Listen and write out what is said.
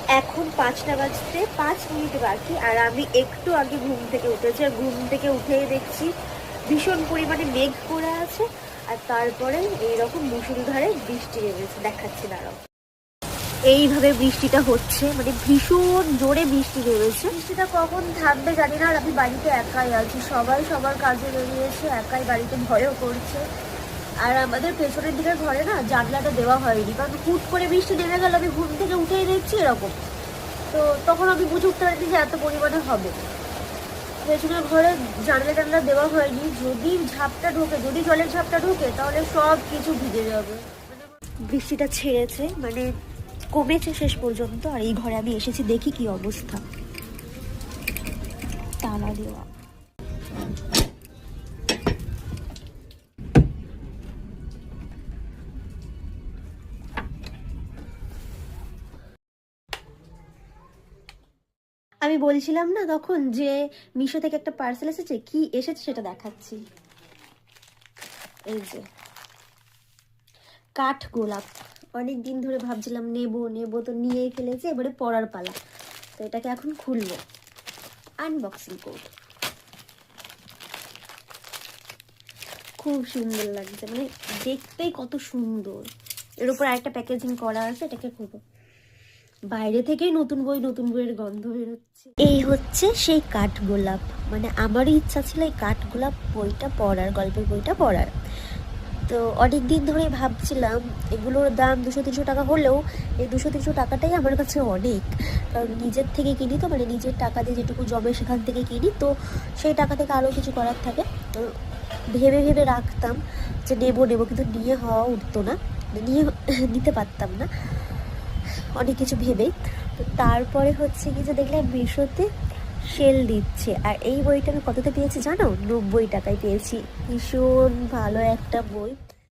এখন 5টা বাজতে 5 মিনিট বাকি, আর আমি একটু আগে ঘুম থেকে উঠেছি। আর ঘুম থেকে উঠেই দেখছি ভীষণ পরিমাণে মেঘ করে আছে, আর তারপরে এইরকম মুষলধারে বৃষ্টি নেমেছে। দেখাচ্ছি দাঁড়াও। এইভাবে বৃষ্টিটা হচ্ছে, মানে ভীষণ জোরে বৃষ্টি নেমেছে। বৃষ্টিটা কখন থামবে জানি না। আর আমি বাড়িতে একাই আছি, সবাই সবার কাজে বেরিয়েছে, একাই বাড়িতে ভয়ও করছে। আর আমাদের পেছনের দিকের ঘরে না জানলাটা দেওয়া হয়নি, কারণ হুট করে বৃষ্টি নেমে গেল। আমি ঘুম থেকে উঠেই দেখছি এরকম, তো তখন আমি বুঝে উঠতে পারিনি যে এত পরিমাণে হবে। পেছনের ঘরে জানলা টানলা দেওয়া হয়নি, যদি ঝাপটা ঢোকে, যদি জলের ঝাপটা ঢোকে তাহলে সব কিছু ভিজে যাবে। বৃষ্টিটা ছেড়েছে, মানে কমেছে শেষ পর্যন্ত। আর এই ঘরে আমি এসেছি, দেখি কি অবস্থা। তালা দেওয়া। আমি বলছিলাম না তখন যে মিশো থেকে একটা পার্সেল এসেছে, কি এসেছে সেটা দেখাচ্ছি। এই যে কাঠ গোলাপ, অনেক দিন ধরে ভাবছিলাম নেবো নেবো, তো নিয়েই ফেলেছি, এবারে পরার পালা। তো এটাকে এখন খুলবো, আনবক্সিং করব। খুব সুন্দর লাগছে, মানে দেখতেই কত সুন্দর। এর উপর আরেকটা প্যাকেজিং করা আছে, এটাকে খুলবো। বাইরে থেকেই নতুন বই, নতুন বইয়ের গন্ধ বেরোচ্ছে। এই হচ্ছে সেই কাঠগোলাপ, মানে আমারই ইচ্ছা ছিল এই কাঠগোলাপ বইটা পড়ার, গল্পের বইটা পড়ার। তো অনেক দিন ধরে ভাবছিলাম, এগুলোর দাম 200-300 টাকা হলেও এই 200-300 টাকাটাই আমার কাছে অনেক, কারণ নিজের থেকে কিনি তো, মানে নিজের টাকা দিয়ে যেটুকু জমে সেখান থেকে কিনি, তো সেই টাকা থেকে আরও কিছু করার থাকে। তো ভেবে ভেবে রাখতাম যে নেবো নেবো, কিন্তু নিয়ে হওয়া উঠতো না, নিতে পারতাম না অনেক কিছু ভেবেই। তো তারপরে হচ্ছে কি যে দেখলাম মিশোতে সেল দিচ্ছে, আর এই বইটা আমি কততে পেয়েছি জানো? 90 টাকায় পেয়েছি। ভীষণ ভালো একটা বই।